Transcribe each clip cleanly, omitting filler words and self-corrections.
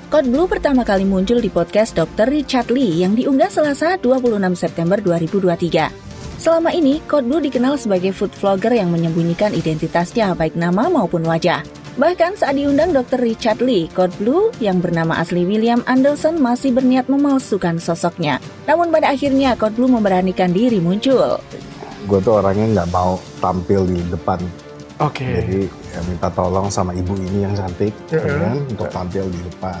Code Blue pertama kali muncul di podcast Dr. Richard Lee yang diunggah Selasa 26 September 2023. Selama ini, Code Blue dikenal sebagai food vlogger yang menyembunyikan identitasnya baik nama maupun wajah. Bahkan saat diundang Dr. Richard Lee, Code Blue yang bernama asli William Anderson masih berniat memalsukan sosoknya. Namun pada akhirnya Code Blue memberanikan diri muncul. Gue tuh orangnya nggak mau tampil di depan. Jadi ya minta tolong sama ibu ini yang cantik kan, untuk tampil di depan.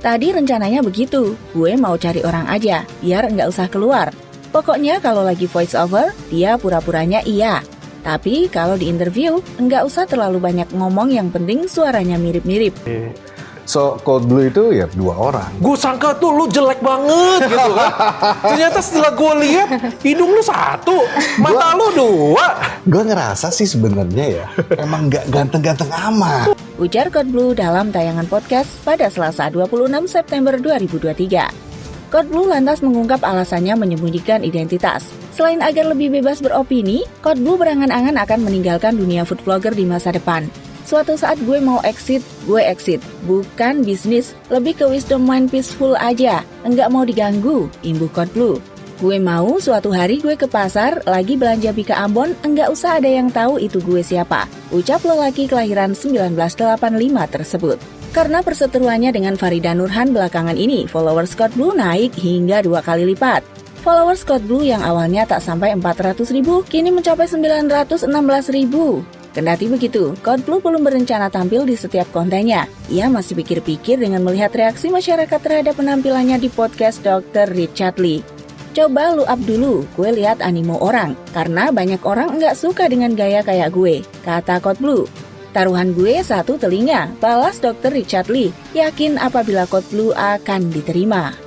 Tadi rencananya begitu, gue mau cari orang aja, biar nggak usah keluar. Pokoknya kalau lagi voice over, dia pura-puranya iya. Tapi kalau di interview, nggak usah terlalu banyak ngomong, yang penting suaranya mirip-mirip. So, Code Blue itu ya 2 orang. gue sangka tuh lu jelek banget gitu kan. Ternyata setelah gue lihat hidung lu 1, mata lu 2. Gue ngerasa sih sebenarnya ya emang nggak ganteng-ganteng amat. Ujar Code Blue dalam tayangan podcast pada Selasa 26 September 2023. Code Blue lantas mengungkap alasannya menyembunyikan identitas. Selain agar lebih bebas beropini, Code Blue berangan-angan akan meninggalkan dunia food vlogger di masa depan. Suatu saat gue mau exit, gue exit. Bukan bisnis, lebih ke wisdom mind peaceful aja. Enggak mau diganggu, imbuh Code Blue. Gue mau suatu hari gue ke pasar, lagi belanja Bika Ambon, enggak usah ada yang tahu itu gue siapa. Ucap lelaki kelahiran 1985 tersebut. Karena perseteruannya dengan Farida Nurhan belakangan ini, followers Code Blue naik hingga 2 kali lipat. Followers Code Blue yang awalnya tak sampai 400.000, kini mencapai 916.000. Kendati begitu, Code Blue belum berencana tampil di setiap kontennya. Ia masih pikir-pikir dengan melihat reaksi masyarakat terhadap penampilannya di podcast Dr. Richard Lee. Coba lu up dulu, gue lihat animo orang, karena banyak orang nggak suka dengan gaya kayak gue, kata Code Blue. Taruhan gue 1 telinga, balas Dr. Richard Lee, yakin apabila Code Blue akan diterima.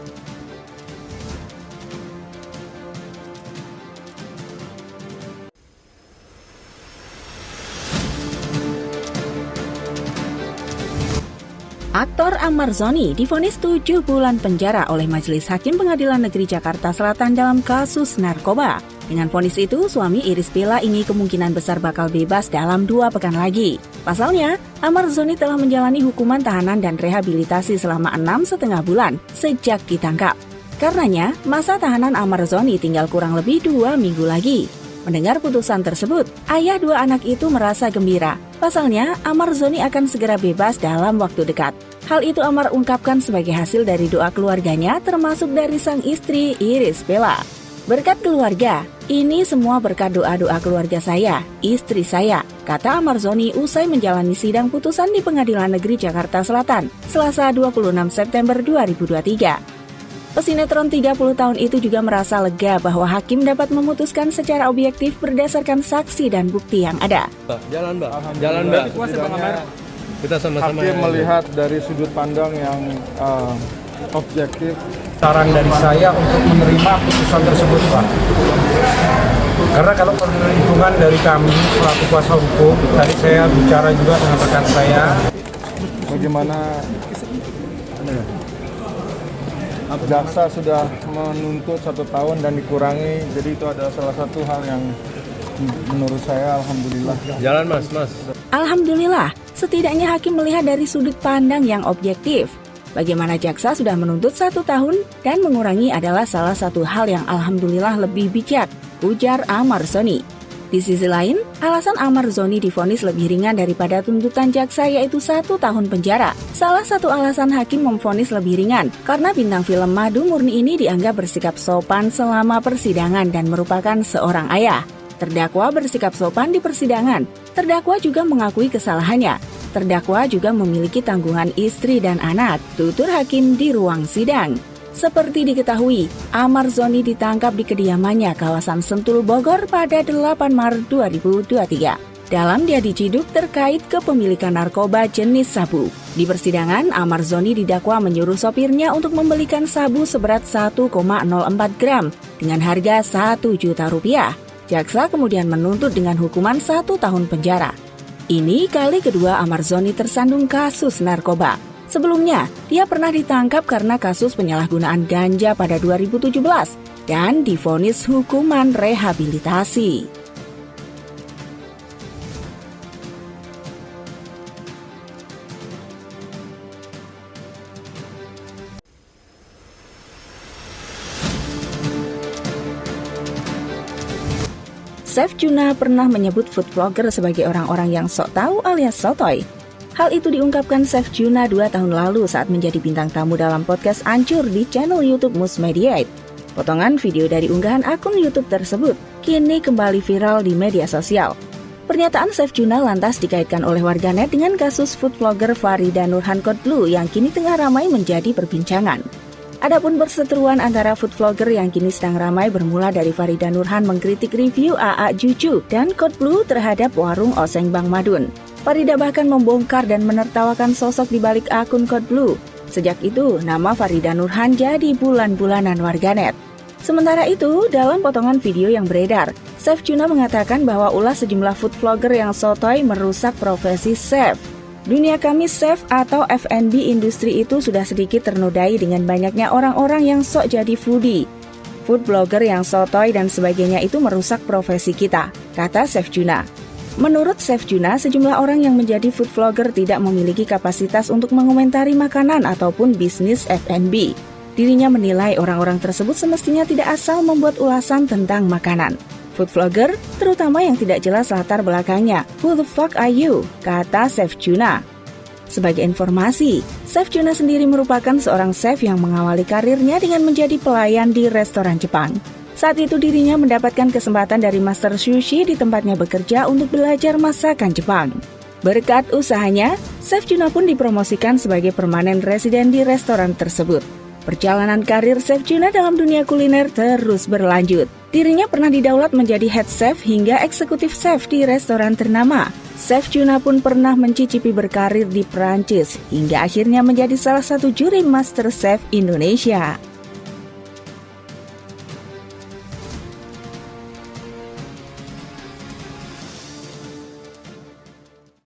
Aktor Ahmad Zhoni divonis 7 bulan penjara oleh Majelis Hakim Pengadilan Negeri Jakarta Selatan dalam kasus narkoba. Dengan vonis itu, suami Irish Bella ini kemungkinan besar bakal bebas dalam 2 pekan lagi. Pasalnya, Ahmad Zhoni telah menjalani hukuman tahanan dan rehabilitasi selama 6,5 bulan sejak ditangkap. Karenanya, masa tahanan Ahmad Zhoni tinggal kurang lebih 2 minggu lagi. Mendengar putusan tersebut, ayah 2 anak itu merasa gembira. Pasalnya, Ahmad Zhoni akan segera bebas dalam waktu dekat. Hal itu Ahmad ungkapkan sebagai hasil dari doa keluarganya, termasuk dari sang istri Irish Bella. Berkat keluarga, ini semua berkat doa-doa keluarga saya, istri saya, kata Ahmad Zhoni usai menjalani sidang putusan di Pengadilan Negeri Jakarta Selatan, Selasa 26 September 2023. Pesinetron 30 tahun itu juga merasa lega bahwa hakim dapat memutuskan secara objektif berdasarkan saksi dan bukti yang ada. Jalan Mbak. Kita sama-sama. Hakim melihat dari sudut pandang yang objektif. Saran dari saya untuk menerima putusan tersebut, Pak. Karena kalau perhitungan dari kami selaku kuasa hukum, tadi saya bicara juga dengan rekan saya. Bagaimana jaksa sudah menuntut 1 tahun dan dikurangi, jadi itu adalah salah satu hal yang menurut saya alhamdulillah. Jalan Mas. Alhamdulillah, setidaknya hakim melihat dari sudut pandang yang objektif. Bagaimana jaksa sudah menuntut 1 tahun dan mengurangi adalah salah satu hal yang alhamdulillah lebih bijak, ujar Ahmad Zhoni. Di sisi lain, alasan Ahmad Zhoni divonis lebih ringan daripada tuntutan jaksa, yaitu 1 tahun penjara. Salah satu alasan hakim memvonis lebih ringan karena bintang film Madu Murni ini dianggap bersikap sopan selama persidangan dan merupakan seorang ayah. Terdakwa bersikap sopan di persidangan. Terdakwa juga mengakui kesalahannya. Terdakwa juga memiliki tanggungan istri dan anak, tutur hakim di ruang sidang. Seperti diketahui, Ahmad Zhoni ditangkap di kediamannya kawasan Sentul, Bogor pada 8 Maret 2023. Dalam dia diciduk terkait kepemilikan narkoba jenis sabu. Di persidangan, Ahmad Zhoni didakwa menyuruh sopirnya untuk membelikan sabu seberat 1,04 gram dengan harga Rp1 juta. Jaksa kemudian menuntut dengan hukuman 1 tahun penjara. Ini kali kedua Ahmad Zhoni tersandung kasus narkoba. Sebelumnya, dia pernah ditangkap karena kasus penyalahgunaan ganja pada 2017 dan divonis hukuman rehabilitasi. Chef Juna pernah menyebut food vlogger sebagai orang-orang yang sok tahu alias sotoy. Hal itu diungkapkan Chef Juna 2 tahun lalu saat menjadi bintang tamu dalam podcast Ancur di channel YouTube Musmediate. Potongan video dari unggahan akun YouTube tersebut kini kembali viral di media sosial. Pernyataan Chef Juna lantas dikaitkan oleh warganet dengan kasus food vlogger Farida Nurhan Kodblu yang kini tengah ramai menjadi perbincangan. Adapun perseteruan antara food vlogger yang kini sedang ramai bermula dari Farida Nurhan mengkritik review AA Juju dan Kodblu terhadap warung oseng Bang Madun. Farida bahkan membongkar dan menertawakan sosok di balik akun Kodblu. Sejak itu, nama Farida Nurhan jadi bulan-bulanan warganet. Sementara itu, dalam potongan video yang beredar, Chef Juna mengatakan bahwa ulah sejumlah food vlogger yang sotoy merusak profesi chef. Dunia kami chef atau F&B industri itu sudah sedikit ternodai dengan banyaknya orang-orang yang sok jadi foodie. Food blogger yang sotoy dan sebagainya itu merusak profesi kita, kata Chef Juna. Menurut Chef Juna, sejumlah orang yang menjadi food vlogger tidak memiliki kapasitas untuk mengomentari makanan ataupun bisnis F&B. Dirinya menilai orang-orang tersebut semestinya tidak asal membuat ulasan tentang makanan. Food vlogger, terutama yang tidak jelas latar belakangnya. Who the fuck are you? Kata Chef Juna. Sebagai informasi, Chef Juna sendiri merupakan seorang chef yang mengawali karirnya dengan menjadi pelayan di restoran Jepang. Saat itu dirinya mendapatkan kesempatan dari master sushi di tempatnya bekerja untuk belajar masakan Jepang. Berkat usahanya, Chef Juna pun dipromosikan sebagai permanen residen di restoran tersebut. Perjalanan karir Chef Juna dalam dunia kuliner terus berlanjut. Dirinya pernah didaulat menjadi head chef hingga eksekutif chef di restoran ternama. Chef Juna pun pernah mencicipi berkarir di Perancis hingga akhirnya menjadi salah satu juri Master Chef Indonesia.